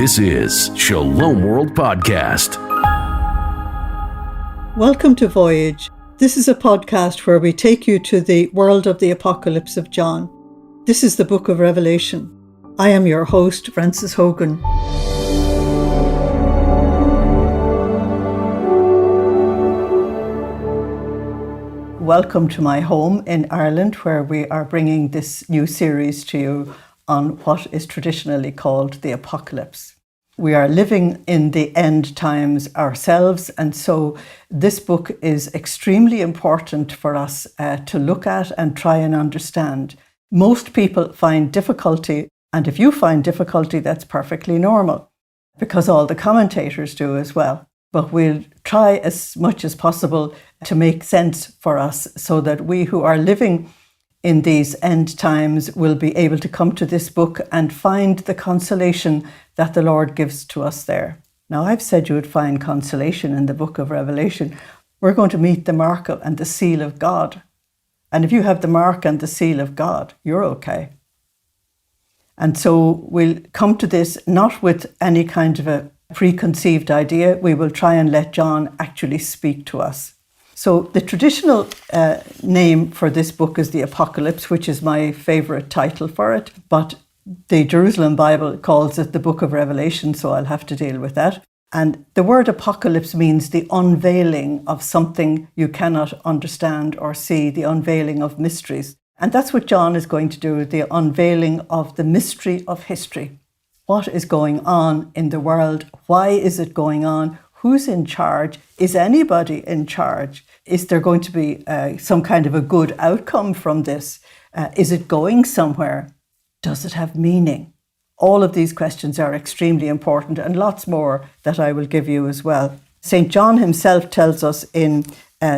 This is Shalom World Podcast. Welcome to Voyage. This is a podcast where we take you to the world of the Apocalypse of John. This is the book of Revelation. I am your host, Frances Hogan. Welcome to my home in Ireland, where we are bringing this new series to you on what is traditionally called the Apocalypse. We are living in the end times ourselves, and so this book is extremely important for us to look at and try and understand. Most people find difficulty, and if you find difficulty, that's perfectly normal, because all the commentators do as well. But we'll try as much as possible to make sense for us so that we who are living in these end times will be able to come to this book and find the consolation that the Lord gives to us there. Now, I've said you would find consolation in the book of Revelation. We're going to meet the mark and the seal of God. And if you have the mark and the seal of God, you're okay. And so we'll come to this not with any kind of a preconceived idea. We will try and let John actually speak to us. So the traditional name for this book is the Apocalypse, which is my favorite title for it. But the Jerusalem Bible calls it the book of Revelation, so I'll have to deal with that. And the word apocalypse means the unveiling of something you cannot understand or see, the unveiling of mysteries. And that's what John is going to do, the unveiling of the mystery of history. What is going on in the world? Why is it going on? Who's in charge? Is anybody in charge? Is there going to be some kind of a good outcome from this? Is it going somewhere? Does it have meaning? All of these questions are extremely important, and lots more that I will give you as well. St. John himself tells us in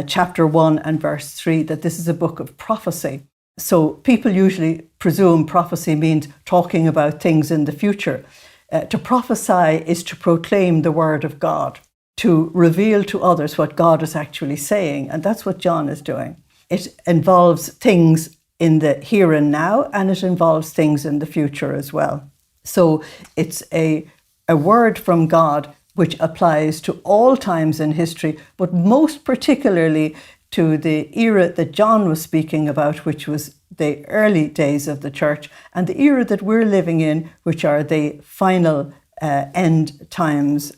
chapter 1 and verse 3 that this is a book of prophecy. So people usually presume prophecy means talking about things in the future. To prophesy is to proclaim the word of God, to reveal to others what God is actually saying. And that's what John is doing. It involves things in the here and now, and it involves things in the future as well. So it's a word from God which applies to all times in history, but most particularly to the era that John was speaking about, which was the early days of the church, and the era that we're living in, which are the final end times,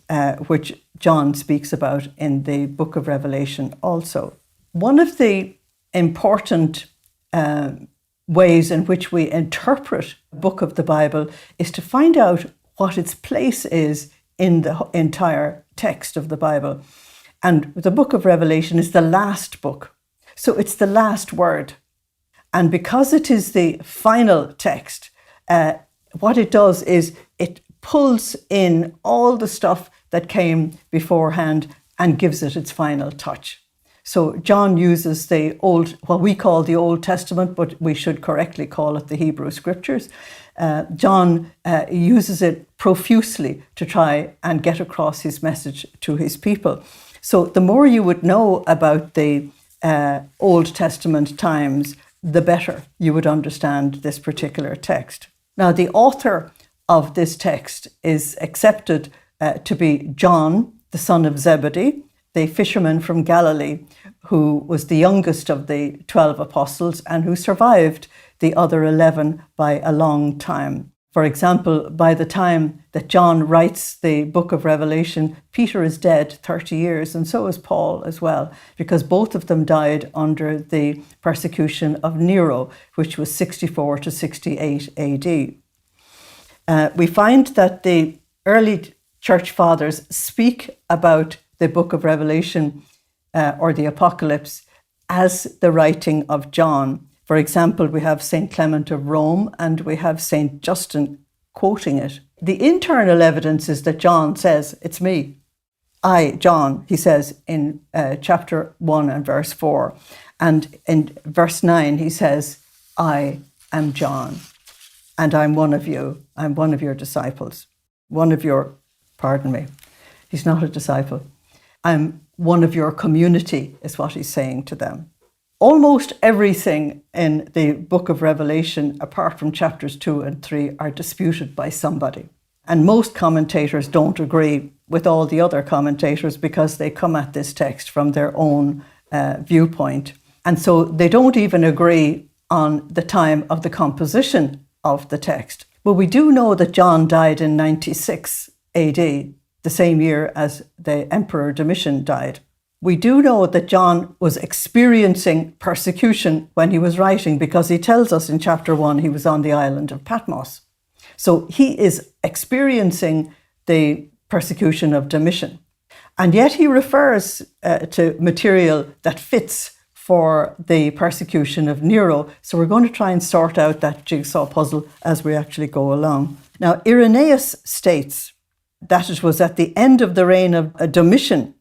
which John speaks about in the book of Revelation also. One of the important ways in which we interpret the book of the Bible is to find out what its place is in the entire text of the Bible. And the book of Revelation is the last book. So it's the last word. And because it is the final text, what it does is it pulls in all the stuff that came beforehand and gives it its final touch. So John uses what we call the Old Testament, but we should correctly call it the Hebrew Scriptures. John uses it profusely to try and get across his message to his people. So the more you would know about the Old Testament times, the better you would understand this particular text. Now, the author of this text is accepted to be John, the son of Zebedee, the fisherman from Galilee, who was the youngest of the 12 apostles and who survived the other 11 by a long time. For example, by the time that John writes the book of Revelation, Peter is dead 30 years, and so is Paul as well, because both of them died under the persecution of Nero, which was 64 to 68 AD. We find that the early church fathers speak about the book of Revelation or the Apocalypse as the writing of John. For example, we have St. Clement of Rome and we have St. Justin quoting it. The internal evidence is that John says, "It's me. I, John," he says in chapter 1 and verse 4. And in verse 9, he says, "I am John, and I'm one of you. I'm one of your disciples. He's not a disciple. I'm one of your community," is what he's saying to them. Almost everything in the book of Revelation, apart from chapters 2 and 3, are disputed by somebody. And most commentators don't agree with all the other commentators because they come at this text from their own viewpoint. And so they don't even agree on the time of the composition of the text. But we do know that John died in 96 AD, the same year as the Emperor Domitian died. We do know that John was experiencing persecution when he was writing, because he tells us in chapter 1 he was on the island of Patmos. So he is experiencing the persecution of Domitian. And yet he refers to material that fits for the persecution of Nero. So we're going to try and sort out that jigsaw puzzle as we actually go along. Now, Irenaeus states that it was at the end of the reign of Domitian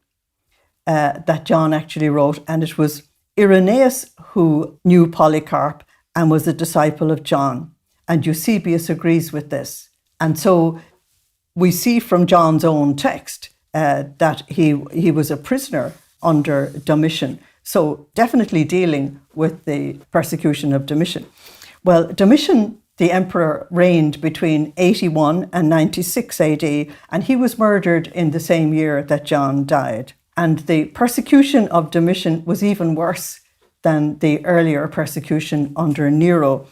that John actually wrote, and it was Irenaeus who knew Polycarp and was a disciple of John. And Eusebius agrees with this. And so we see from John's own text that he was a prisoner under Domitian. So definitely dealing with the persecution of Domitian. Well, Domitian, the emperor, reigned between 81 and 96 AD, and he was murdered in the same year that John died. And the persecution of Domitian was even worse than the earlier persecution under Nero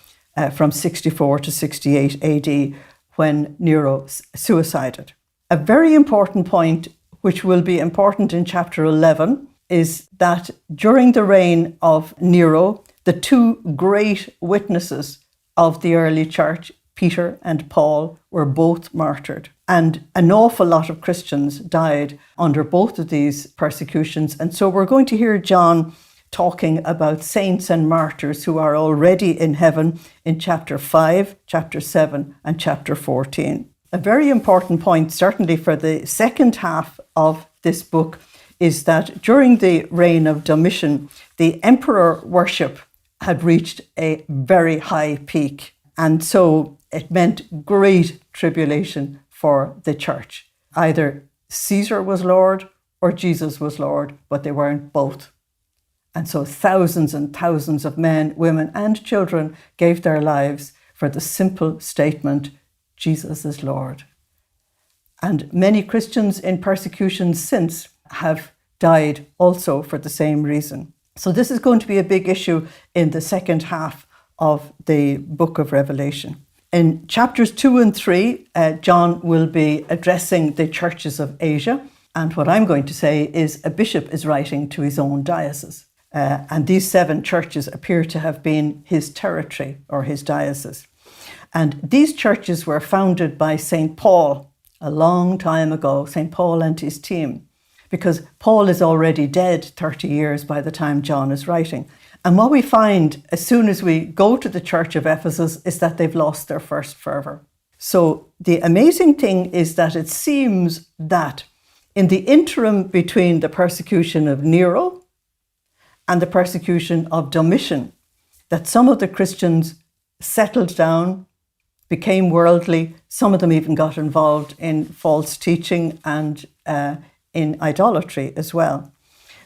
from 64 to 68 AD, when Nero suicided. A very important point, which will be important in chapter 11, is that during the reign of Nero, the two great witnesses of the early church, Peter and Paul, were both martyred. And an awful lot of Christians died under both of these persecutions. And so we're going to hear John talking about saints and martyrs who are already in heaven in chapter 5, chapter 7, and chapter 14. A very important point, certainly for the second half of this book, is that during the reign of Domitian, the emperor worship had reached a very high peak. And so it meant great tribulation for the church. Either Caesar was Lord or Jesus was Lord, but they weren't both. And so thousands and thousands of men, women, and children gave their lives for the simple statement, Jesus is Lord. And many Christians in persecution since have died also for the same reason. So this is going to be a big issue in the second half of the book of Revelation. In chapters 2 and 3, John will be addressing the churches of Asia. And what I'm going to say is a bishop is writing to his own diocese. And these 7 churches appear to have been his territory or his diocese. And these churches were founded by St. Paul a long time ago, St. Paul and his team, because Paul is already dead 30 years by the time John is writing. And what we find as soon as we go to the church of Ephesus is that they've lost their first fervour. So the amazing thing is that it seems that in the interim between the persecution of Nero and the persecution of Domitian, that some of the Christians settled down, became worldly. Some of them even got involved in false teaching and in idolatry as well.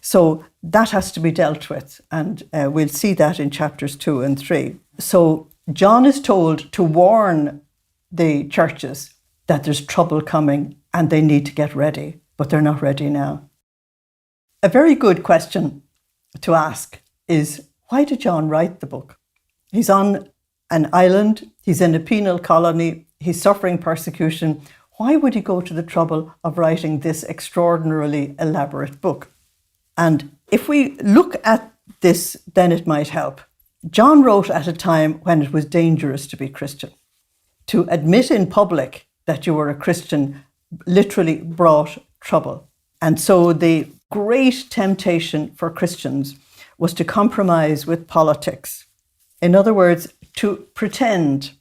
So that has to be dealt with, and we'll see that in chapters 2 and 3. So John is told to warn the churches that there's trouble coming and they need to get ready, but they're not ready now. A very good question to ask is, why did John write the book? He's on an island, he's in a penal colony, he's suffering persecution. Why would he go to the trouble of writing this extraordinarily elaborate book? And if we look at this, then it might help. John wrote at a time when it was dangerous to be Christian. To admit in public that you were a Christian literally brought trouble. And so the great temptation for Christians was to compromise with politics. In other words, to pretend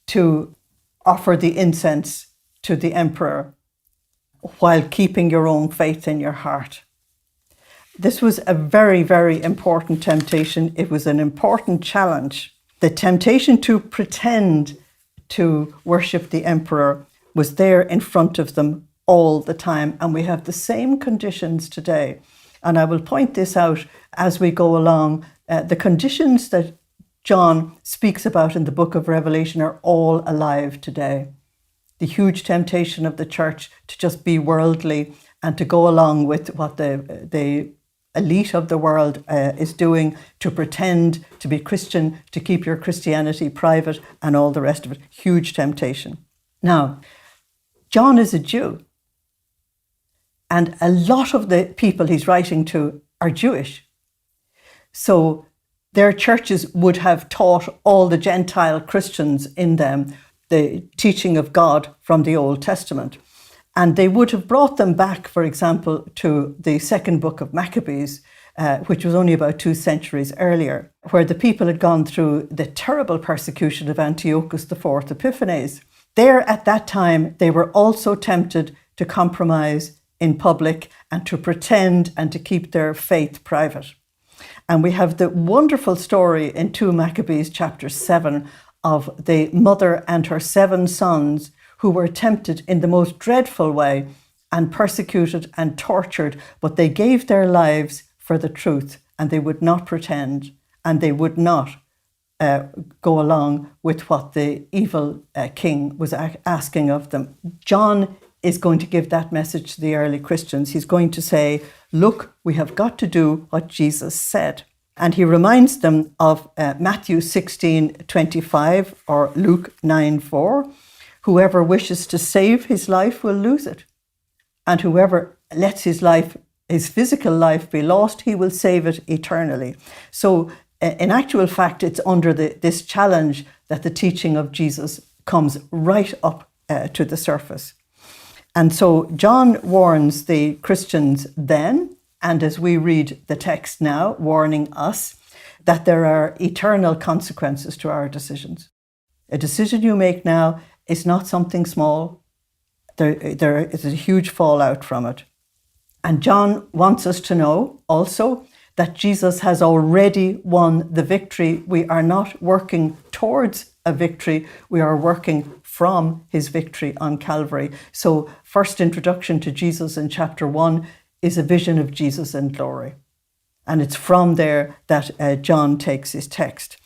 to offer the incense to the emperor while keeping your own faith in your heart. This was a very, very important temptation. It was an important challenge. The temptation to pretend to worship the emperor was there in front of them all the time. And we have the same conditions today. And I will point this out as we go along. The conditions that John speaks about in the book of Revelation are all alive today. the huge temptation of the church to just be worldly and to go along with what the elite of the world is doing, to pretend to be Christian, to keep your Christianity private and all the rest of it. Huge temptation. Now, John is a Jew, and a lot of the people he's writing to are Jewish. So their churches would have taught all the Gentile Christians in them the teaching of God from the Old Testament. And they would have brought them back, for example, to the second book of Maccabees, which was only about 2 centuries earlier, where the people had gone through the terrible persecution of Antiochus IV Epiphanes. There at that time, they were also tempted to compromise in public and to pretend and to keep their faith private. And we have the wonderful story in 2 Maccabees chapter 7 of the mother and her 7 sons who were tempted in the most dreadful way and persecuted and tortured, but they gave their lives for the truth, and they would not pretend, and they would not go along with what the evil king was asking of them. John is going to give that message to the early Christians. He's going to say, look, we have got to do what Jesus said. And he reminds them of Matthew 16:25 or Luke 9:4. Whoever wishes to save his life will lose it. And whoever lets his physical life be lost, he will save it eternally. So in actual fact, it's under this challenge that the teaching of Jesus comes right up to the surface. And so John warns the Christians then, and as we read the text now, warning us that there are eternal consequences to our decisions. A decision you make now is not something small. There is a huge fallout from it. And John wants us to know also that Jesus has already won the victory. We are not working towards a victory. We are working from his victory on Calvary. So first introduction to Jesus in chapter 1 is a vision of Jesus in glory. And it's from there that John takes his text.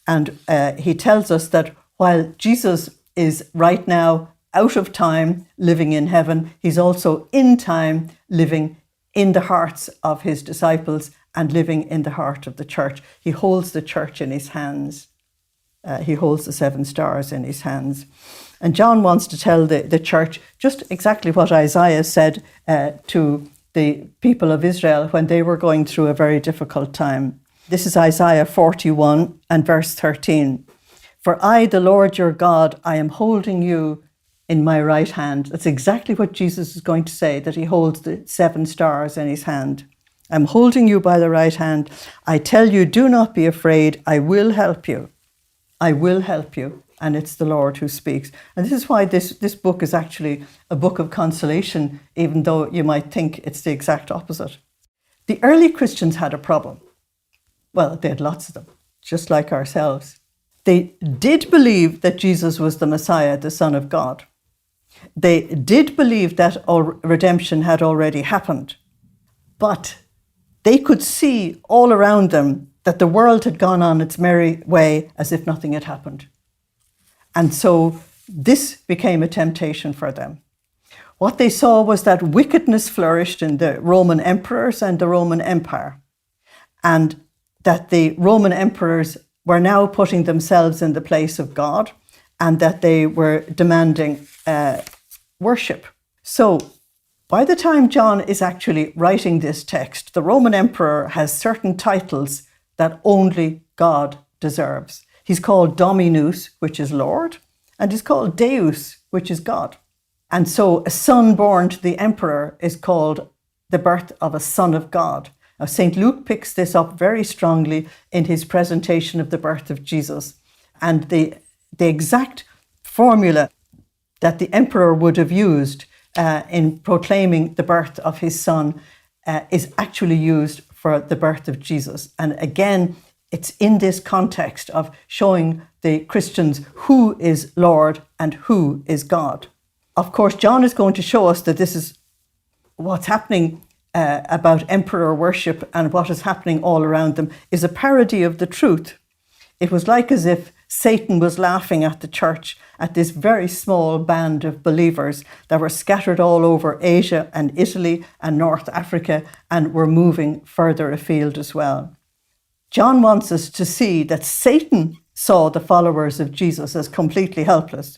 And he tells us that while Jesus is right now out of time, living in heaven, he's also in time, living in the hearts of his disciples and living in the heart of the church. He holds the church in his hands. He holds the 7 stars in his hands. And John wants to tell the church just exactly what Isaiah said to the people of Israel when they were going through a very difficult time. This is Isaiah 41 and verse 13. For I, the Lord your God, I am holding you in my right hand. That's exactly what Jesus is going to say, that he holds the 7 stars in his hand. I'm holding you by the right hand. I tell you, do not be afraid. I will help you. I will help you. And it's the Lord who speaks. And this is why this book is actually a book of consolation, even though you might think it's the exact opposite. The early Christians had a problem. Well, they had lots of them, just like ourselves. They did believe that Jesus was the Messiah, the Son of God. They did believe that redemption had already happened. But they could see all around them that the world had gone on its merry way as if nothing had happened. And so this became a temptation for them. What they saw was that wickedness flourished in the Roman emperors and the Roman Empire, and that the Roman emperors were now putting themselves in the place of God, and that they were demanding worship. So by the time John is actually writing this text, the Roman emperor has certain titles that only God deserves. He's called Dominus, which is Lord, and he's called Deus, which is God. And so a son born to the emperor is called the birth of a son of God. Now, St. Luke picks this up very strongly in his presentation of the birth of Jesus. And the exact formula that the emperor would have used in proclaiming the birth of his son is actually used for the birth of Jesus. And again, it's in this context of showing the Christians who is Lord and who is God. Of course, John is going to show us that this is what's happening about emperor worship, and what is happening all around them is a parody of the truth. It was like as if Satan was laughing at the church, at this very small band of believers that were scattered all over Asia and Italy and North Africa and were moving further afield as well. John wants us to see that Satan saw the followers of Jesus as completely helpless,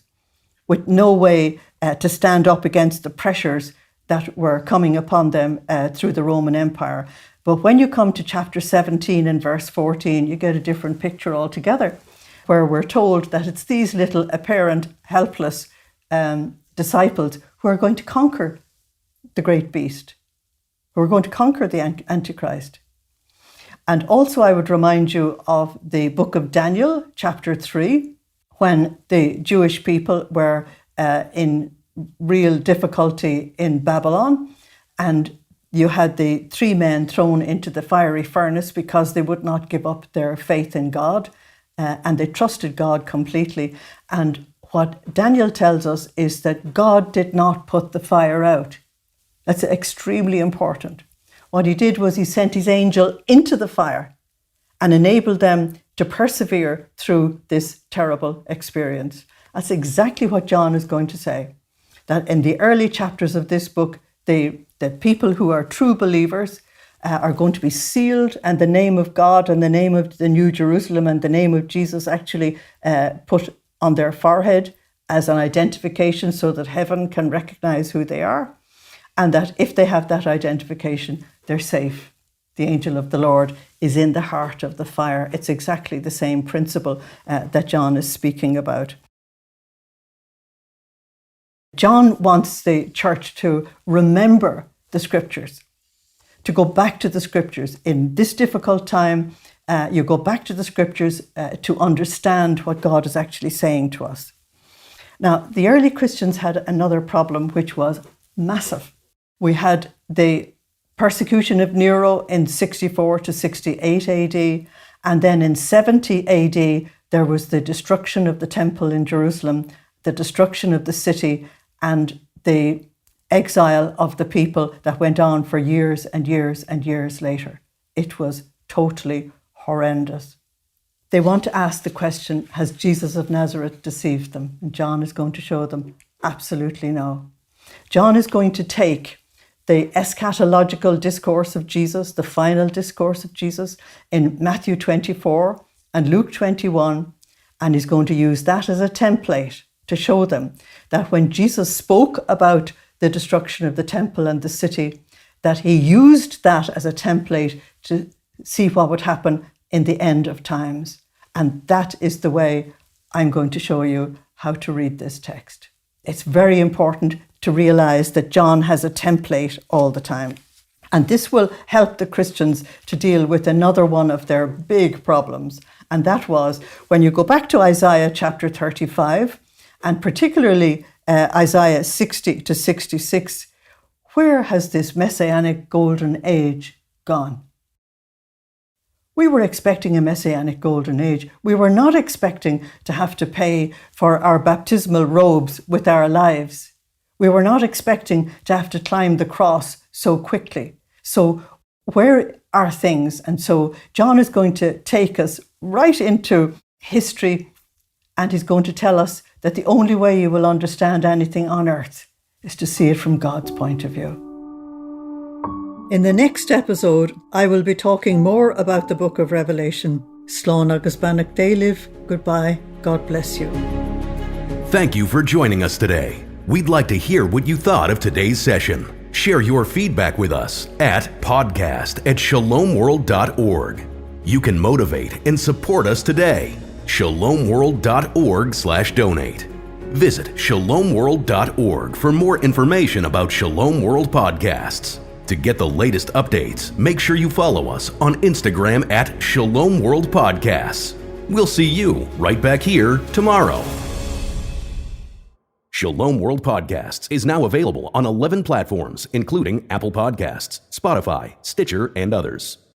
with no way to stand up against the pressures that were coming upon them through the Roman Empire. But when you come to chapter 17 and verse 14, you get a different picture altogether, where we're told that it's these little apparent helpless disciples who are going to conquer the great beast, who are going to conquer the Antichrist. And also I would remind you of the book of Daniel, chapter 3, when the Jewish people were in real difficulty in Babylon, and you had the 3 men thrown into the fiery furnace because they would not give up their faith in God, and they trusted God completely. And what Daniel tells us is that God did not put the fire out. That's extremely important. What he did was he sent his angel into the fire and enabled them to persevere through this terrible experience. That's exactly what John is going to say. That in the early chapters of this book, the people who are true believers are going to be sealed, and the name of God and the name of the New Jerusalem and the name of Jesus actually put on their forehead as an identification so that heaven can recognize who they are. And that if they have that identification, they're safe. The angel of the Lord is in the heart of the fire. It's exactly the same principle that John is speaking about. John wants the church to remember the scriptures, to go back to the scriptures. In this difficult time, you go back to the scriptures to understand what God is actually saying to us. Now, the early Christians had another problem, which was massive. We had the persecution of Nero in 64 to 68 AD, and then in 70 AD, there was the destruction of the temple in Jerusalem, the destruction of the city, and the exile of the people that went on for years and years and years later. It was totally horrendous. They want to ask the question, has Jesus of Nazareth deceived them? And John is going to show them, absolutely no. John is going to take the eschatological discourse of Jesus, the final discourse of Jesus in Matthew 24 and Luke 21, and he's going to use that as a template to show them that when Jesus spoke about the destruction of the temple and the city, that he used that as a template to see what would happen in the end of times. And that is the way I'm going to show you how to read this text. It's very important to realize that John has a template all the time. And this will help the Christians to deal with another one of their big problems. And that was when you go back to Isaiah chapter 35, and particularly Isaiah 60 to 66, where has this messianic golden age gone? We were expecting a messianic golden age. We were not expecting to have to pay for our baptismal robes with our lives. We were not expecting to have to climb the cross so quickly. So where are things? And so John is going to take us right into history, and he's going to tell us that the only way you will understand anything on earth is to see it from God's point of view. In the next episode, I will be talking more about the book of Revelation. Slán agus banach déilibh. Goodbye. God bless you. Thank you for joining us today. We'd like to hear what you thought of today's session. Share your feedback with us at podcast@shalomworld.org. You can motivate and support us today. shalomworld.org/donate. Visit shalomworld.org for more information about Shalom World podcasts. To get the latest updates, make sure you follow us on Instagram at Shalom World Podcasts. We'll see you right back here tomorrow. Shalom World Podcasts is now available on 11 platforms, including Apple Podcasts, Spotify, Stitcher, and others.